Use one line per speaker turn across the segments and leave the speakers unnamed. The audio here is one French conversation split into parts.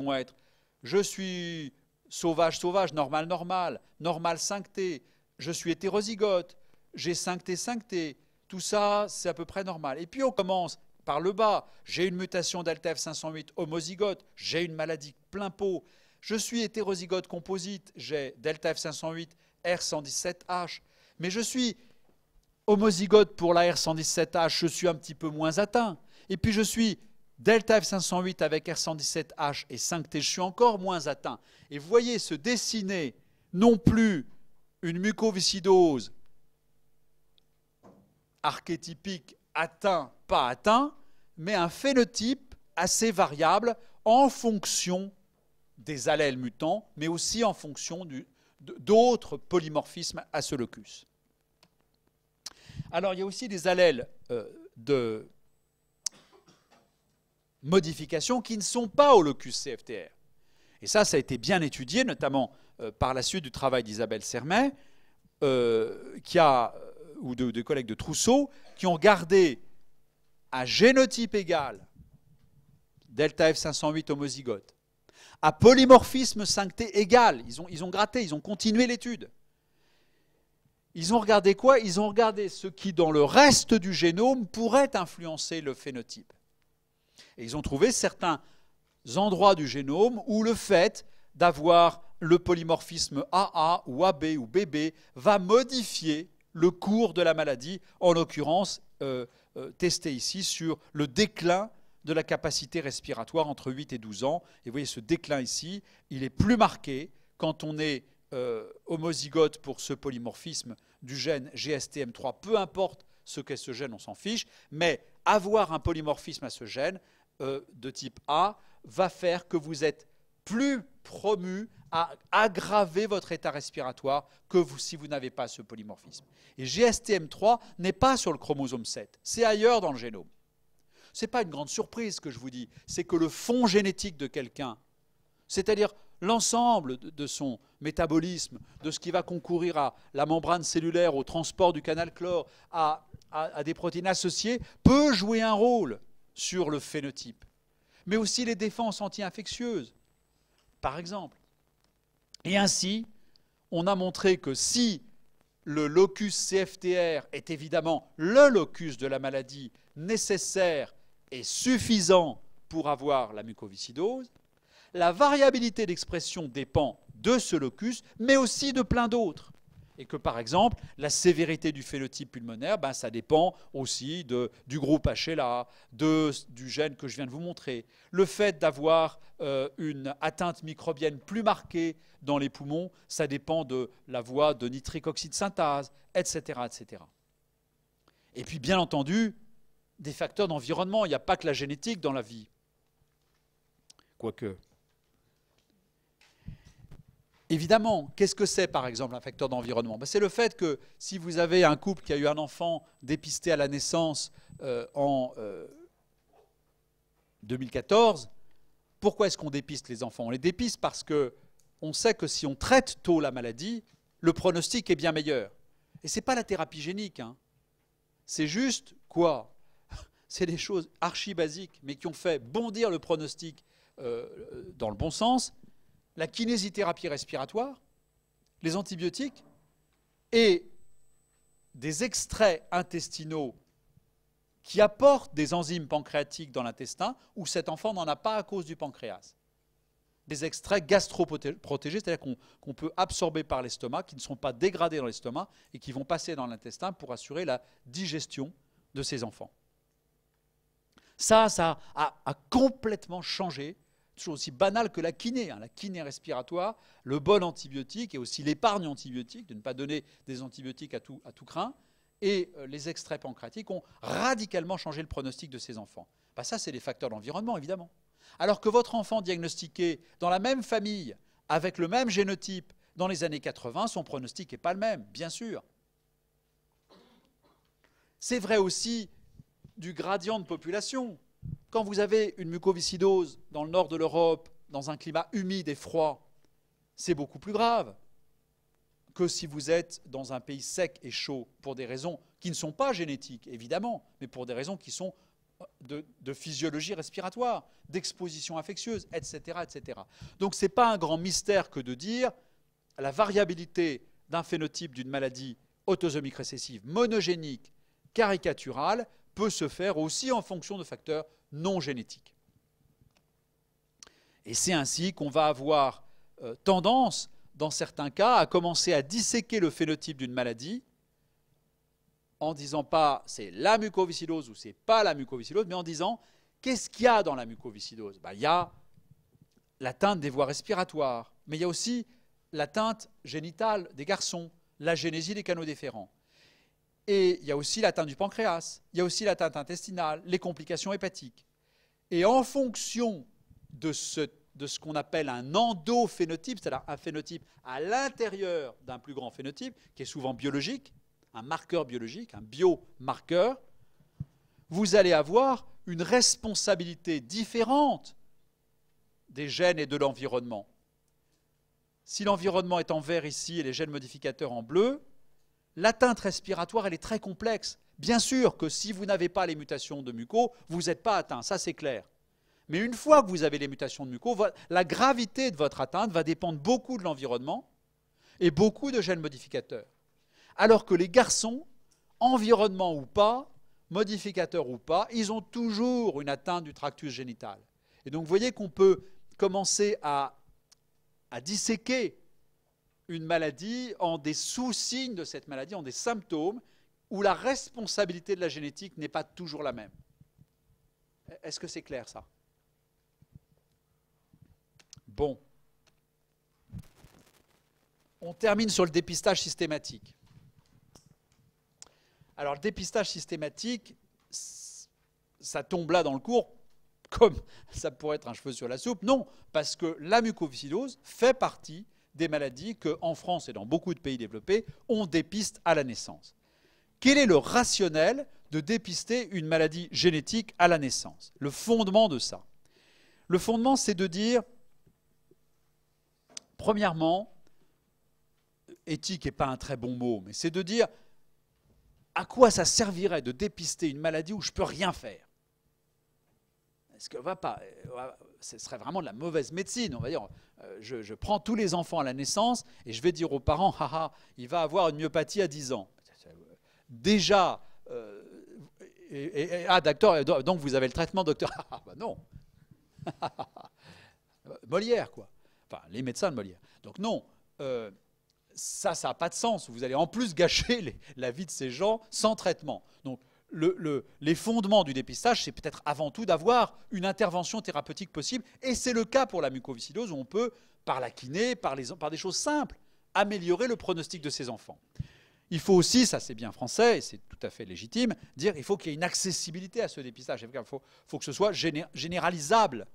vont être je suis sauvage, sauvage, normal, normal, normal 5T, je suis hétérozygote, j'ai 5T, 5T, tout ça c'est à peu près normal. Et puis on commence par le bas, j'ai une mutation delta F508 homozygote, j'ai une maladie plein pot, je suis hétérozygote composite, j'ai delta F508 R117H, mais je suis homozygote pour la R117H, je suis un petit peu moins atteint. Et puis je suis delta F508 avec R117H et 5T, je suis encore moins atteint. Et vous voyez se dessiner non plus une mucoviscidose archétypique atteint, pas atteint, mais un phénotype assez variable en fonction des allèles mutants, mais aussi en fonction d'autres polymorphismes à ce locus. Alors, il y a aussi des allèles de modification qui ne sont pas au locus CFTR. Et ça a été bien étudié, notamment par la suite du travail d'Isabelle Sermet, ou de collègues de Trousseau, qui ont gardé un génotype égal, delta F508 homozygote, à polymorphisme 5T égal. Ils ont gratté, ils ont continué l'étude. Ils ont regardé quoi? Ils ont regardé ce qui, dans le reste du génome, pourrait influencer le phénotype. Et ils ont trouvé certains endroits du génome où le fait d'avoir le polymorphisme AA ou AB ou BB va modifier le cours de la maladie, en l'occurrence testé ici sur le déclin de la capacité respiratoire entre 8 et 12 ans. Et vous voyez ce déclin ici, il est plus marqué quand on est homozygote pour ce polymorphisme du gène GSTM3, peu importe ce qu'est ce gène, on s'en fiche, mais avoir un polymorphisme à ce gène de type A va faire que vous êtes plus promu à aggraver votre état respiratoire que si vous n'avez pas ce polymorphisme. Et GSTM3 n'est pas sur le chromosome 7, c'est ailleurs dans le génome. Ce n'est pas une grande surprise que je vous dis, c'est que le fond génétique de quelqu'un, c'est-à-dire l'ensemble de son métabolisme, de ce qui va concourir à la membrane cellulaire, au transport du canal chlore, à des protéines associées, peut jouer un rôle sur le phénotype. Mais aussi les défenses anti-infectieuses, par exemple. Et ainsi, on a montré que si le locus CFTR est évidemment le locus de la maladie nécessaire et suffisant pour avoir la mucoviscidose, la variabilité d'expression dépend de ce locus, mais aussi de plein d'autres. Et que, par exemple, la sévérité du phénotype pulmonaire, ça dépend aussi du groupe HLA, du gène que je viens de vous montrer. Le fait d'avoir une atteinte microbienne plus marquée dans les poumons, ça dépend de la voie de nitrique oxyde synthase, etc., etc. Et puis, bien entendu, des facteurs d'environnement. Il n'y a pas que la génétique dans la vie. Quoique. Évidemment, qu'est-ce que c'est par exemple un facteur d'environnement? C'est le fait que si vous avez un couple qui a eu un enfant dépisté à la naissance en 2014, pourquoi est-ce qu'on dépiste les enfants? On les dépiste parce qu'on sait que si on traite tôt la maladie, le pronostic est bien meilleur. Et ce n'est pas la thérapie génique. C'est juste quoi? C'est des choses archi basiques, mais qui ont fait bondir le pronostic dans le bon sens. La kinésithérapie respiratoire, les antibiotiques et des extraits intestinaux qui apportent des enzymes pancréatiques dans l'intestin où cet enfant n'en a pas à cause du pancréas. Des extraits gastroprotégés, c'est-à-dire qu'on peut absorber par l'estomac, qui ne sont pas dégradés dans l'estomac et qui vont passer dans l'intestin pour assurer la digestion de ces enfants. Ça a complètement changé. Toujours aussi banal que la kiné, la kiné respiratoire, le bon antibiotique et aussi l'épargne antibiotique, de ne pas donner des antibiotiques à tout crin, et les extraits pancréatiques ont radicalement changé le pronostic de ces enfants. Ça, c'est des facteurs d'environnement, évidemment. Alors que votre enfant diagnostiqué dans la même famille, avec le même génotype, dans les années 80, son pronostic n'est pas le même, bien sûr. C'est vrai aussi du gradient de population. Quand vous avez une mucoviscidose dans le nord de l'Europe, dans un climat humide et froid, c'est beaucoup plus grave que si vous êtes dans un pays sec et chaud pour des raisons qui ne sont pas génétiques, évidemment, mais pour des raisons qui sont de physiologie respiratoire, d'exposition infectieuse, etc., etc. Donc ce n'est pas un grand mystère que de dire la variabilité d'un phénotype d'une maladie autosomique récessive monogénique caricaturale peut se faire aussi en fonction de facteurs non génétiques. Et c'est ainsi qu'on va avoir tendance, dans certains cas, à commencer à disséquer le phénotype d'une maladie en disant pas c'est la mucoviscidose ou c'est pas la mucoviscidose, mais en disant qu'est-ce qu'il y a dans la mucoviscidose? Il y a l'atteinte des voies respiratoires, mais il y a aussi l'atteinte génitale des garçons, l'agénésie des canaux déférents. Et il y a aussi l'atteinte du pancréas, il y a aussi l'atteinte intestinale, les complications hépatiques. Et en fonction de ce qu'on appelle un endophénotype, c'est-à-dire un phénotype à l'intérieur d'un plus grand phénotype, qui est souvent biologique, un marqueur biologique, un biomarqueur, vous allez avoir une responsabilité différente des gènes et de l'environnement. Si l'environnement est en vert ici et les gènes modificateurs en bleu, l'atteinte respiratoire, elle est très complexe. Bien sûr que si vous n'avez pas les mutations de muco, vous n'êtes pas atteint, ça c'est clair. Mais une fois que vous avez les mutations de muco, la gravité de votre atteinte va dépendre beaucoup de l'environnement et beaucoup de gènes modificateurs. Alors que les garçons, environnement ou pas, modificateurs ou pas, ils ont toujours une atteinte du tractus génital. Et donc vous voyez qu'on peut commencer à disséquer une maladie en des sous-signes de cette maladie, en des symptômes, où la responsabilité de la génétique n'est pas toujours la même. Est-ce que c'est clair, ça? Bon. On termine sur le dépistage systématique. Alors, le dépistage systématique, ça tombe là dans le cours, comme ça pourrait être un cheveu sur la soupe. Non, parce que la mucoviscidose fait partie des maladies qu'en France et dans beaucoup de pays développés, on dépiste à la naissance. Quel est le rationnel de dépister une maladie génétique à la naissance? Le fondement de ça. Le fondement, c'est de dire, premièrement, éthique n'est pas un très bon mot, mais c'est de dire à quoi ça servirait de dépister une maladie où je ne peux rien faire? Est-ce que ce serait vraiment de la mauvaise médecine? On va dire, je prends tous les enfants à la naissance et je vais dire aux parents, haha, il va avoir une myopathie à 10 ans. Déjà, docteur, donc vous avez le traitement, docteur? Ah, bah non. Molière, quoi. Enfin, les médecins de Molière. Donc non, ça n'a pas de sens. Vous allez en plus gâcher la vie de ces gens sans traitement. Donc, les fondements du dépistage, c'est peut-être avant tout d'avoir une intervention thérapeutique possible. Et c'est le cas pour la mucoviscidose où on peut, par la kiné, par des choses simples, améliorer le pronostic de ces enfants. Il faut aussi, ça c'est bien français et c'est tout à fait légitime, dire qu'il faut qu'il y ait une accessibilité à ce dépistage. Il faut que ce soit généralisable,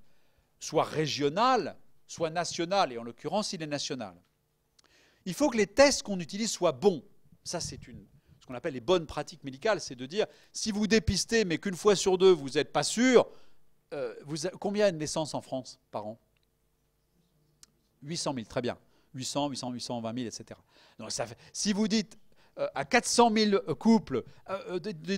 soit régional, soit national, et en l'occurrence il est national. Il faut que les tests qu'on utilise soient bons. Ça c'est ce qu'on appelle les bonnes pratiques médicales, c'est de dire, si vous dépistez mais qu'une fois sur deux vous n'êtes pas sûr, combien il y a de naissances en France par an? 800 000, très bien. 800, 820 000, etc. Donc si vous dites à 400 000 couples,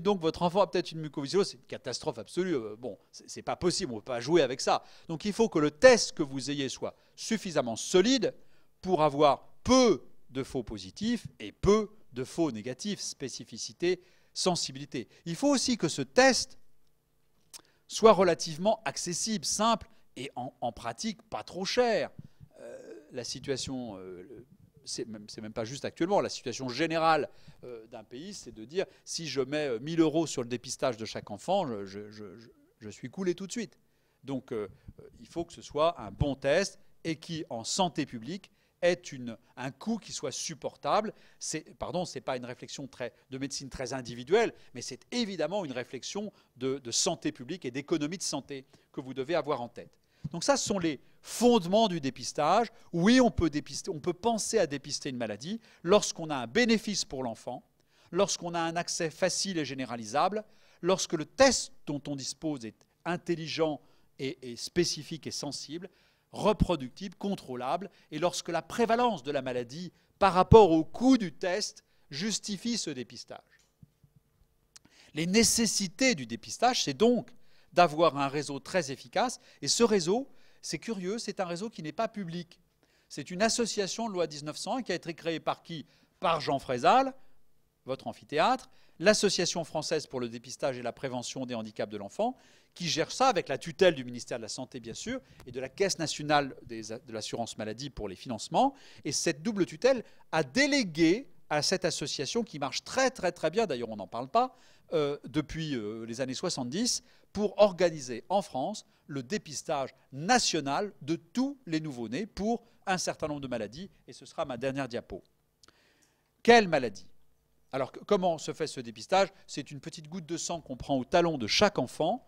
donc votre enfant a peut-être une mucoviscidose, c'est une catastrophe absolue. Bon, c'est pas possible, on ne peut pas jouer avec ça. Donc il faut que le test que vous ayez soit suffisamment solide pour avoir peu de faux positifs et peu de faux négatifs, spécificité, sensibilité. Il faut aussi que ce test soit relativement accessible, simple et en pratique pas trop cher. La situation, c'est même pas juste actuellement, la situation générale d'un pays, c'est de dire si je mets 1 000 € sur le dépistage de chaque enfant, je suis coulé tout de suite. Donc il faut que ce soit un bon test et qui, en santé publique, ait un coût qui soit supportable. Ce n'est pas une réflexion de médecine très individuelle, mais c'est évidemment une réflexion de santé publique et d'économie de santé que vous devez avoir en tête. Donc ça, ce sont les fondements du dépistage. Oui, on peut penser à dépister une maladie lorsqu'on a un bénéfice pour l'enfant, lorsqu'on a un accès facile et généralisable, lorsque le test dont on dispose est intelligent et spécifique et sensible, reproductible, contrôlable, et lorsque la prévalence de la maladie par rapport au coût du test justifie ce dépistage. Les nécessités du dépistage, c'est donc d'avoir un réseau très efficace. Et ce réseau, c'est curieux, c'est un réseau qui n'est pas public. C'est une association de loi 1901 qui a été créée par qui? Par Jean Frézal, votre amphithéâtre, l'Association française pour le dépistage et la prévention des handicaps de l'enfant, qui gère ça avec la tutelle du ministère de la Santé, bien sûr, et de la Caisse nationale de l'assurance maladie pour les financements. Et cette double tutelle a délégué à cette association, qui marche très très très bien, d'ailleurs on n'en parle pas, depuis les années 70, pour organiser en France le dépistage national de tous les nouveau-nés pour un certain nombre de maladies. Et ce sera ma dernière diapo. Quelles maladies? Alors, comment se fait ce dépistage? C'est une petite goutte de sang qu'on prend au talon de chaque enfant.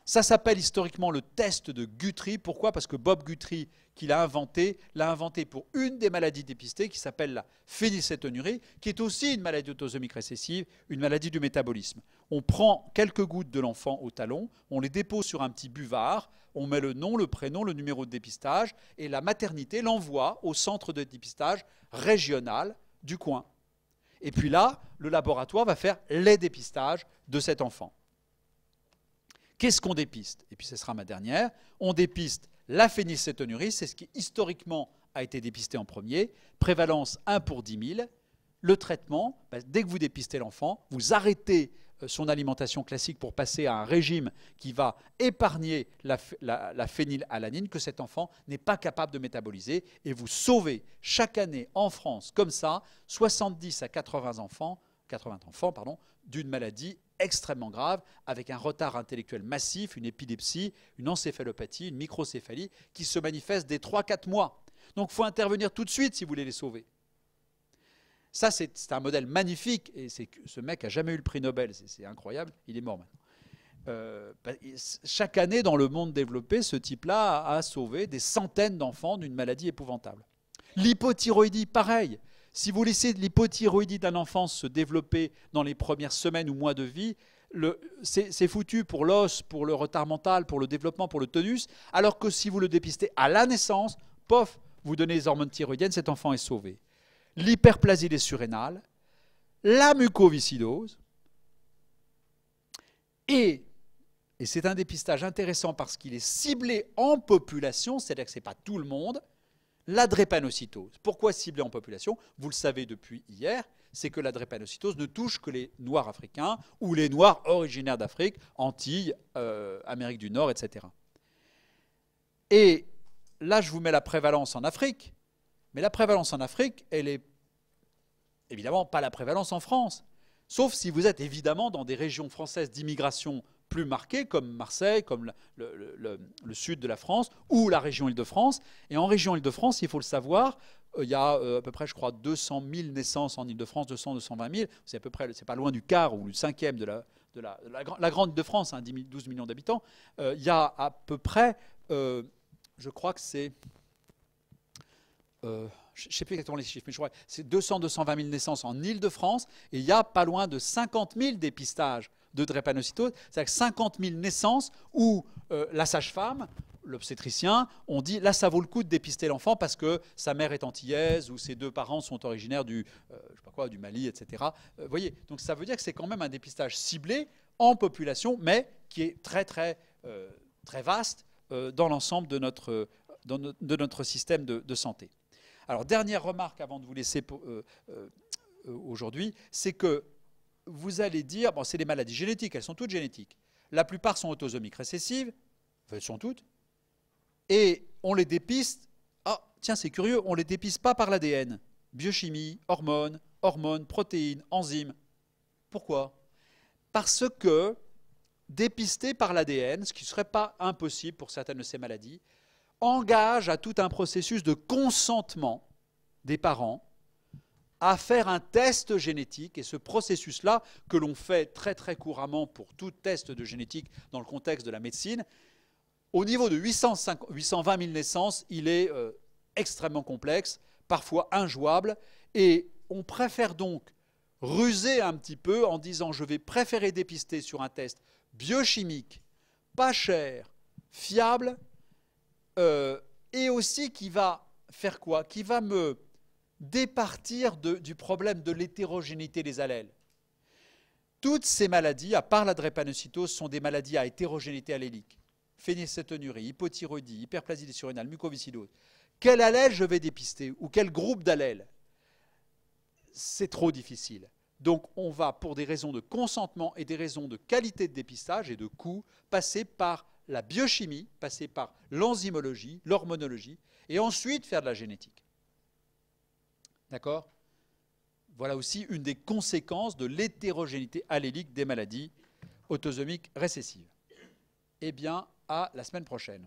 Ça s'appelle historiquement le test de Guthrie. Pourquoi? Parce que Bob Guthrie, qui l'a inventé pour une des maladies dépistées, qui s'appelle la phénylcétonurie, qui est aussi une maladie autosomique récessive, une maladie du métabolisme. On prend quelques gouttes de l'enfant au talon, on les dépose sur un petit buvard, on met le nom, le prénom, le numéro de dépistage, et la maternité l'envoie au centre de dépistage régional du coin. Et puis là, le laboratoire va faire les dépistages de cet enfant. Qu'est-ce qu'on dépiste? Et puis ce sera ma dernière. On dépiste la phénylcétonurie, c'est ce qui historiquement a été dépisté en premier. Prévalence 1 pour 10 000. Le traitement, dès que vous dépistez l'enfant, vous arrêtez son alimentation classique pour passer à un régime qui va épargner la phénylalanine que cet enfant n'est pas capable de métaboliser, et vous sauvez chaque année en France, comme ça, 70 à 80 enfants d'une maladie extrêmement grave, avec un retard intellectuel massif, une épilepsie, une encéphalopathie, une microcéphalie, qui se manifeste dès 3-4 mois. Donc il faut intervenir tout de suite si vous voulez les sauver. Ça, c'est un modèle magnifique, et ce mec n'a jamais eu le prix Nobel, c'est incroyable, il est mort maintenant. Chaque année, dans le monde développé, ce type-là a sauvé des centaines d'enfants d'une maladie épouvantable. L'hypothyroïdie, pareil. Si vous laissez l'hypothyroïdie d'un enfant se développer dans les premières semaines ou mois de vie, c'est foutu pour l'os, pour le retard mental, pour le développement, pour le tonus, alors que si vous le dépistez à la naissance, pof, vous donnez les hormones thyroïdiennes, cet enfant est sauvé. L'hyperplasie des surrénales, la mucoviscidose, et c'est un dépistage intéressant parce qu'il est ciblé en population, c'est-à-dire que ce n'est pas tout le monde, la drépanocytose. Pourquoi ciblé en population? Vous le savez depuis hier, c'est que la drépanocytose ne touche que les Noirs africains ou les Noirs originaires d'Afrique, Antilles, Amérique du Nord, etc. Et là, je vous mets la prévalence en Afrique. Mais la prévalence en Afrique, elle est évidemment pas la prévalence en France. Sauf si vous êtes évidemment dans des régions françaises d'immigration plus marquées, comme Marseille, comme le sud de la France, ou la région Île-de-France. Et en région Île-de-France, il faut le savoir, il y a à peu près, je crois, 200 000 naissances en Île-de-France, 200-220 000. C'est à peu près, c'est pas loin du quart ou du cinquième de la grande Île-de-France, hein, 12 millions d'habitants. Il y a à peu près, je crois que c'est... je ne sais plus exactement les chiffres, mais je crois que c'est 200-220 000 naissances en Île-de-France, et il y a pas loin de 50 000 dépistages de drépanocytose, c'est-à-dire 50 000 naissances où la sage-femme, l'obstétricien, on dit là ça vaut le coup de dépister l'enfant parce que sa mère est antillaise ou ses deux parents sont originaires du, je sais pas quoi, du Mali, etc. Voyez, donc ça veut dire que c'est quand même un dépistage ciblé en population, mais qui est très très très vaste dans l'ensemble de notre système de santé. Alors, dernière remarque avant de vous laisser aujourd'hui, c'est que vous allez dire, bon, c'est des maladies génétiques, elles sont toutes génétiques. La plupart sont autosomiques récessives, elles sont toutes, et on les dépiste, ah, tiens, c'est curieux, on ne les dépiste pas par l'ADN. Biochimie, hormones, protéines, enzymes. Pourquoi? Parce que dépister par l'ADN, ce qui ne serait pas impossible pour certaines de ces maladies, engage à tout un processus de consentement des parents à faire un test génétique, et ce processus-là, que l'on fait très très couramment pour tout test de génétique dans le contexte de la médecine, au niveau de 820 000 naissances, il est extrêmement complexe, parfois injouable, et on préfère donc ruser un petit peu en disant je vais préférer dépister sur un test biochimique, pas cher, fiable, et aussi qui va faire quoi? Qui va me départir du problème de l'hétérogénéité des allèles. Toutes ces maladies, à part la drépanocytose, sont des maladies à hétérogénéité allélique. Phénylcétonurie, hypothyroïdie, hyperplasie surrénale, mucoviscidose. Quel allèle je vais dépister ou quel groupe d'allèles? C'est trop difficile. Donc on va, pour des raisons de consentement et des raisons de qualité de dépistage et de coût, passer par la biochimie, passer par l'enzymologie, l'hormonologie, et ensuite faire de la génétique. D'accord? Voilà aussi une des conséquences de l'hétérogénéité allélique des maladies autosomiques récessives. Eh bien, à la semaine prochaine.